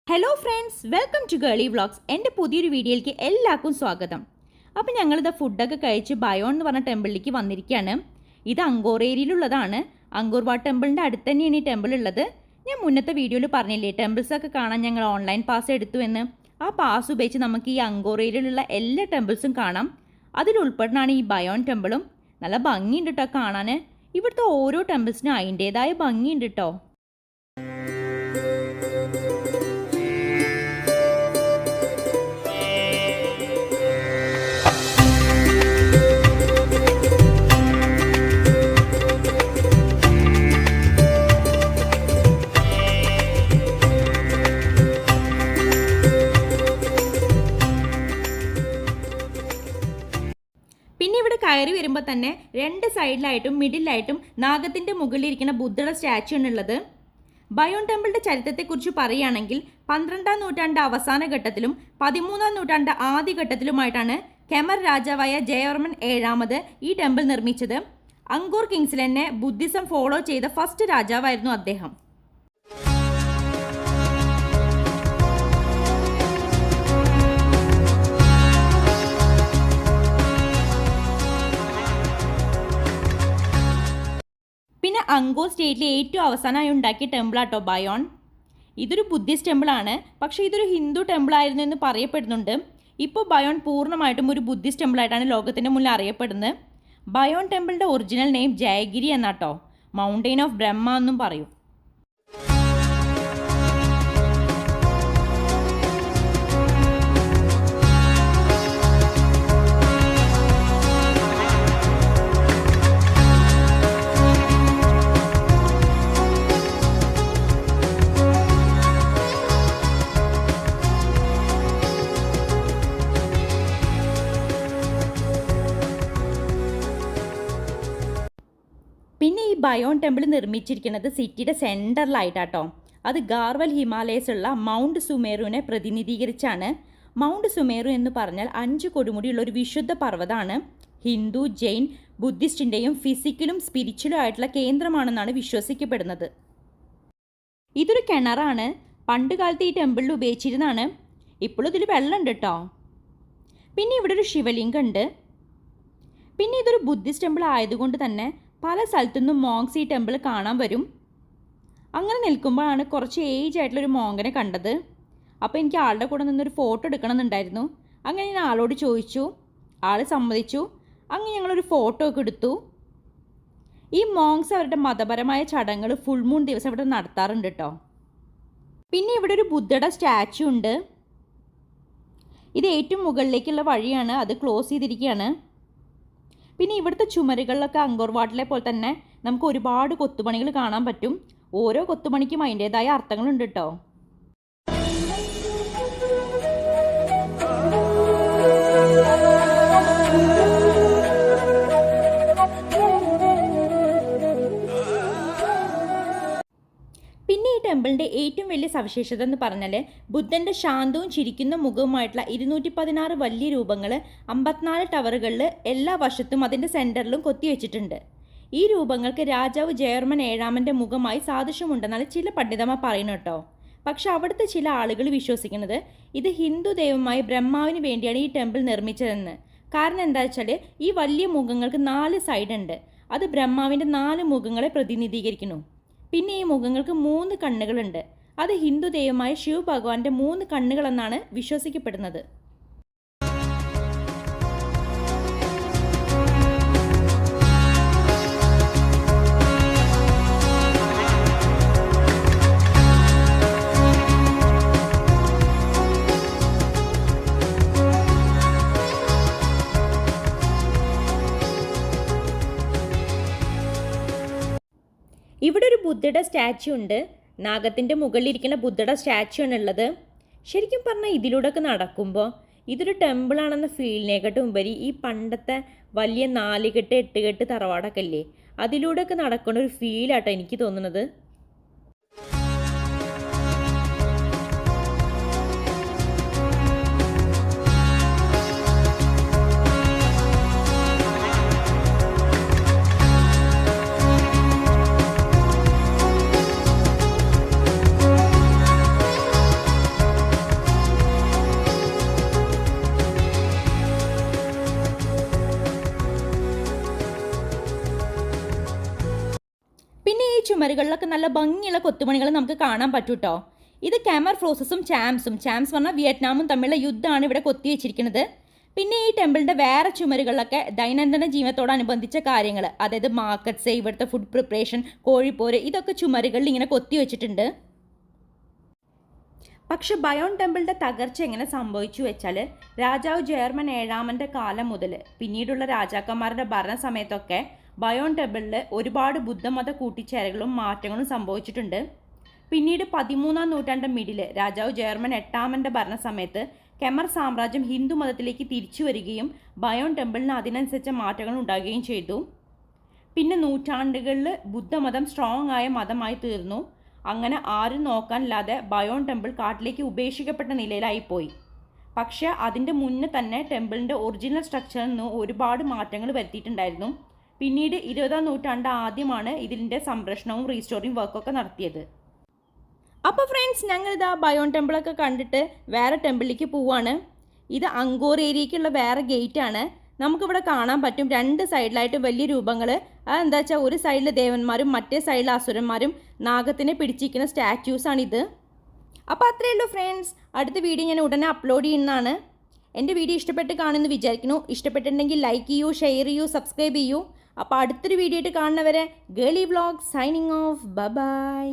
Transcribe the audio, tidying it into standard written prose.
Hello friends, welcome to girly vlogs. എൻ്റെ പുതിയൊരു വീഡിയോയിലേക്ക് എല്ലാവർക്കും സ്വാഗതം. അപ്പോൾ ഞങ്ങളിത് ഫുഡൊക്കെ കഴിച്ച് ബയോൺ എന്ന് പറഞ്ഞ ടെമ്പിളിലേക്ക് വന്നിരിക്കുകയാണ്. ഇത് അങ്കോർ ഏരിയയിലുള്ളതാണ്. അങ്കോർ വാട്ട് ടെമ്പിളിൻ്റെ അടുത്ത് തന്നെയാണ് ഈ ടെമ്പിൾ ഉള്ളത്. ഞാൻ മുന്നത്തെ വീഡിയോയിൽ പറഞ്ഞില്ലേ, ടെമ്പിൾസൊക്കെ കാണാൻ ഞങ്ങൾ ഓൺലൈൻ പാസ് എടുത്തു എന്ന്. ആ പാസ് ഉപയോഗിച്ച് നമുക്ക് ഈ അങ്കോർ ഏരിയയിലുള്ള എല്ലാ ടെമ്പിൾസും കാണാം. അതിലുൾപ്പെടുന്നതാണ് ഈ ബയോൺ ടെമ്പിളും. നല്ല ഭംഗിയുണ്ട് കേട്ടോ കാണാൻ. ഇവിടുത്തെ ഓരോ ടെമ്പിൾസിനും അതിൻ്റേതായ ഭംഗിയുണ്ട് കേട്ടോ. പിന്നെ ഇവിടെ കയറി വരുമ്പോൾ തന്നെ രണ്ട് സൈഡിലായിട്ടും മിഡിലായിട്ടും നാഗത്തിൻ്റെ മുകളിലിരിക്കുന്ന ബുദ്ധയുടെ സ്റ്റാച്ചു ആണുള്ളത്. ബയോൺ ടെമ്പിളിൻ്റെ ചരിത്രത്തെക്കുറിച്ച് പറയുകയാണെങ്കിൽ 12-ാം നൂറ്റാണ്ട് അവസാന ഘട്ടത്തിലും 13-ാം നൂറ്റാണ്ട് ആദ്യ ഘട്ടത്തിലുമായിട്ടാണ് ഖെമർ രാജാവായ ജയവർമ്മൻ 7-ാമത് ഈ ടെമ്പിൾ നിർമ്മിച്ചത്. അങ്കോർ കിങ്സിൽ തന്നെ ബുദ്ധിസം ഫോളോ ചെയ്ത ഫസ്റ്റ് രാജാവായിരുന്നു അദ്ദേഹം. പിന്നെ അങ്കോർ സ്റ്റേറ്റിലെ ഏറ്റവും അവസാനമായി ഉണ്ടാക്കിയ ടെമ്പിളാട്ടോ ബയോൺ. ഇതൊരു ബുദ്ധിസ്റ്റ് ടെമ്പിളാണ്, പക്ഷേ ഇതൊരു ഹിന്ദു ടെമ്പിളായിരുന്നു എന്ന് പറയപ്പെടുന്നുണ്ട്. ഇപ്പോൾ ബയോൺ പൂർണ്ണമായിട്ടും ഒരു ബുദ്ധിസ്റ്റ് ടെമ്പിളായിട്ടാണ് ലോകത്തിൻ്റെ മുന്നിൽ അറിയപ്പെടുന്നത്. ബയോൺ ടെമ്പിളിൻ്റെ ഒറിജിനൽ നെയിം ജയഗിരി എന്നാട്ടോ. മൗണ്ടെയിൻ ഓഫ് ബ്രഹ്മ എന്നും പറയും. പിന്നെ ഈ ബയോൺ ടെമ്പിൾ നിർമ്മിച്ചിരിക്കുന്നത് സിറ്റിയുടെ സെൻറ്ററിലായിട്ടാട്ടോ. അത് ഗാർവൽ ഹിമാലയസ് ഉള്ള മൗണ്ട് സുമേറുവിനെ പ്രതിനിധീകരിച്ചാണ്. മൗണ്ട് സുമേറു എന്ന് പറഞ്ഞാൽ 5 കൊടുമുടിയുള്ള ഒരു വിശുദ്ധ പർവ്വതമാണ്. ഹിന്ദു, ജെയിൻ, ബുദ്ധിസ്റ്റിൻ്റെയും ഫിസിക്കലും സ്പിരിച്വലും ആയിട്ടുള്ള കേന്ദ്രമാണെന്നാണ് വിശ്വസിക്കപ്പെടുന്നത്. ഇതൊരു കിണറാണ്. പണ്ട് കാലത്ത് ഈ ടെമ്പിളിൽ ഉപയോഗിച്ചിരുന്നതാണ്. ഇപ്പോഴും ഇതിൽ വെള്ളമുണ്ട് കേട്ടോ. പിന്നെ ഇവിടെ ഒരു ശിവലിംഗം ഉണ്ട്. പിന്നെ ഇതൊരു ബുദ്ധിസ്റ്റ് ടെമ്പിൾ ആയതുകൊണ്ട് തന്നെ പല സ്ഥലത്തുനിന്നും മോങ്സ് ഈ ടെമ്പിൾ കാണാൻ വരും. അങ്ങനെ നിൽക്കുമ്പോഴാണ് കുറച്ച് ഏജ് ആയിട്ടുള്ളൊരു മോങ്കനെ കണ്ടത്. അപ്പോൾ എനിക്ക് ആളുടെ കൂടെ നിന്നൊരു ഫോട്ടോ എടുക്കണമെന്നുണ്ടായിരുന്നു. അങ്ങനെ ഞാൻ ആളോട് ചോദിച്ചു, ആൾ സമ്മതിച്ചു. അങ്ങനെ ഞങ്ങളൊരു ഫോട്ടോ ഒക്കെ എടുത്തു. ഈ മോങ്സ് അവരുടെ മതപരമായ ചടങ്ങുകൾ ഫുൾ മൂൺ ദിവസം ഇവിടെ നടത്താറുണ്ട് കേട്ടോ. പിന്നെ ഇവിടെ ഒരു ബുദ്ധയുടെ സ്റ്റാച്ചു ഉണ്ട്. ഇത് ഏറ്റവും മുകളിലേക്കുള്ള വഴിയാണ്, അത് ക്ലോസ് ചെയ്തിരിക്കുകയാണ്. പിന്നെ ഇവിടുത്തെ ചുമരുകളിലൊക്കെ അങ്കോർ വാട്ടിലെ പോലെ തന്നെ നമുക്ക് ഒരുപാട് കൊത്തുപണികൾ കാണാൻ പറ്റും. ഓരോ കൊത്തുപണിക്കും അതിൻ്റേതായ അർത്ഥങ്ങളുണ്ട് കേട്ടോ. പിന്നെ ഈ ടെമ്പിളിൻ്റെ ഏറ്റവും വലിയ സവിശേഷത എന്ന് പറഞ്ഞാൽ ബുദ്ധൻ്റെ ശാന്തവും ചിരിക്കുന്ന മുഖവുമായിട്ടുള്ള 216 വലിയ രൂപങ്ങൾ 54 ടവറുകളിൽ എല്ലാ വശത്തും അതിൻ്റെ സെൻറ്ററിലും കൊത്തിവെച്ചിട്ടുണ്ട്. ഈ രൂപങ്ങൾക്ക് രാജാവ് ജയവർമ്മൻ 7-ാമൻ്റെ മുഖമായി സാദൃശ്യമുണ്ടെന്നാണ് ചില പണ്ഡിതന്മാർ പറയുന്നത് കേട്ടോ. പക്ഷെ അവിടുത്തെ ചില ആളുകൾ വിശ്വസിക്കുന്നത് ഇത് ഹിന്ദു ദൈവമായ ബ്രഹ്മാവിന് വേണ്ടിയാണ് ഈ ടെമ്പിൾ നിർമ്മിച്ചതെന്ന്. കാരണം എന്താ വെച്ചാൽ ഈ വലിയ മുഖങ്ങൾക്ക് 4 സൈഡ് ഉണ്ട്. അത് ബ്രഹ്മാവിൻ്റെ 4 മുഖങ്ങളെ പ്രതിനിധീകരിക്കുന്നു. പിന്നെ ഈ മുഖങ്ങൾക്ക് 3 കണ്ണുകളുണ്ട്. അത് ഹിന്ദു ദൈവമായ ശിവ ഭഗവാന്റെ 3 കണ്ണുകളെന്നാണ് വിശ്വസിക്കപ്പെടുന്നത്. ഇവിടെ ഒരു ബുദ്ധയുടെ സ്റ്റാച്ചു ഉണ്ട്. നാഗത്തിൻ്റെ മുകളിലിരിക്കുന്ന ബുദ്ധയുടെ സ്റ്റാച്ചു ആണുള്ളത്. ശരിക്കും പറഞ്ഞാൽ ഇതിലൂടെയൊക്കെ നടക്കുമ്പോൾ ഇതൊരു ടെമ്പിളാണെന്ന ഫീലിനേക്കാട്ടും ഉപരി ഈ പണ്ടത്തെ വലിയ 4 കെട്ട് 8 കെട്ട് തറവാടൊക്കെ ഇല്ലേ, അതിലൂടെയൊക്കെ നടക്കുന്ന ഒരു ഫീലാട്ടോ എനിക്ക് തോന്നുന്നത്. ചുമരുകളിലൊക്കെ നല്ല ഭംഗിയുള്ള കൊത്തുപണികൾ നമുക്ക് കാണാൻ പറ്റും കേട്ടോ. ഇത് കെമർ ഫ്രോസസും ചാംസ് പറഞ്ഞാൽ വിയറ്റ്നാമും തമ്മിലുള്ള യുദ്ധമാണ് ഇവിടെ കൊത്തി വെച്ചിരിക്കുന്നത്. പിന്നെ ഈ ടെമ്പിളിൻ്റെ വേറെ ചുമരുകളിലൊക്കെ ദൈനംദിന ജീവിതത്തോടനുബന്ധിച്ച കാര്യങ്ങൾ, അതായത് മാർക്കറ്റ്സ്, ഇവിടുത്തെ ഫുഡ് പ്രിപ്പറേഷൻ, കോഴിപ്പോര്, ഇതൊക്കെ ചുമരുകളിൽ ഇങ്ങനെ കൊത്തി വെച്ചിട്ടുണ്ട്. പക്ഷെ ബയോൺ ടെമ്പിളിൻ്റെ തകർച്ച എങ്ങനെ സംഭവിച്ചു വെച്ചാൽ രാജാവ് ജയർമൻ 7ാമൻ്റെ കാലം മുതൽ പിന്നീടുള്ള രാജാക്കന്മാരുടെ ഭരണ സമയത്തൊക്കെ ബയോൺ ടെമ്പിളിൽ ഒരുപാട് ബുദ്ധമത കൂട്ടിച്ചേരലുകളും മാറ്റങ്ങളും സംഭവിച്ചിട്ടുണ്ട്. പിന്നീട് 13ാം നൂറ്റാണ്ട് മിഡിൽ രാജാവ് ജയർമൻ 8ാമൻ്റെ ഭരണസമയത്ത് കെമർ സാമ്രാജ്യം ഹിന്ദു മതത്തിലേക്ക് തിരിച്ചു വരികയും ബയോൺ ടെമ്പിളിന് അതിനനുസരിച്ച മാറ്റങ്ങൾ ഉണ്ടാകുകയും ചെയ്തു. പിന്നെ നൂറ്റാണ്ടുകളിൽ ബുദ്ധമതം സ്ട്രോങ് ആയ മതമായി തീർന്നു. അങ്ങനെ ആരും നോക്കാനില്ലാതെ ബയോൺ ടെമ്പിൾ കാട്ടിലേക്ക് ഉപേക്ഷിക്കപ്പെട്ട നിലയിലായിപ്പോയി. പക്ഷേ അതിൻ്റെ മുന്നേ തന്നെ ടെമ്പിളിൻ്റെ ഒറിജിനൽ സ്ട്രക്ചറിൽ നിന്ന് ഒരുപാട് മാറ്റങ്ങൾ വരുത്തിയിട്ടുണ്ടായിരുന്നു. പിന്നീട് 20ാം നൂറ്റാണ്ട് ആദ്യമാണ് ഇതിൻ്റെ സംരക്ഷണവും റീസ്റ്റോറിങ് വർക്കൊക്കെ നടത്തിയത്. അപ്പോൾ ഫ്രണ്ട്സ്, ഞങ്ങളിതാ ബയോൺ ടെമ്പിളൊക്കെ കണ്ടിട്ട് വേറെ ടെമ്പിളിലേക്ക് പോവാണ്. ഇത് അങ്കോർ ഏരിയയ്ക്കുള്ള വേറെ ഗേറ്റാണ്. നമുക്കിവിടെ കാണാൻ പറ്റും 2 സൈഡിലായിട്ട് വലിയ രൂപങ്ങൾ. അതെന്താ വെച്ചാൽ ഒരു സൈഡിൽ ദേവന്മാരും മറ്റേ സൈഡിൽ അസുരന്മാരും നാഗത്തിനെ പിടിച്ചിരിക്കുന്ന സ്റ്റാറ്റ്യൂസാണിത്. അപ്പോൾ അത്രയേ ഉള്ളൂ ഫ്രണ്ട്സ്. അടുത്ത വീഡിയോ ഞാൻ ഉടനെ അപ്ലോഡ് ചെയ്യുന്നതാണ്. എൻ്റെ വീഡിയോ ഇഷ്ടപ്പെട്ട് കാണുമെന്ന് വിചാരിക്കുന്നു. ഇഷ്ടപ്പെട്ടിട്ടുണ്ടെങ്കിൽ ലൈക്ക് ചെയ്യൂ, ഷെയർ ചെയ്യൂ, സബ്സ്ക്രൈബ് ചെയ്യൂ. അപ്പോൾ അടുത്തൊരു വീഡിയോ ആയിട്ട് കാണുന്നവരെ girly vlog signing off. By.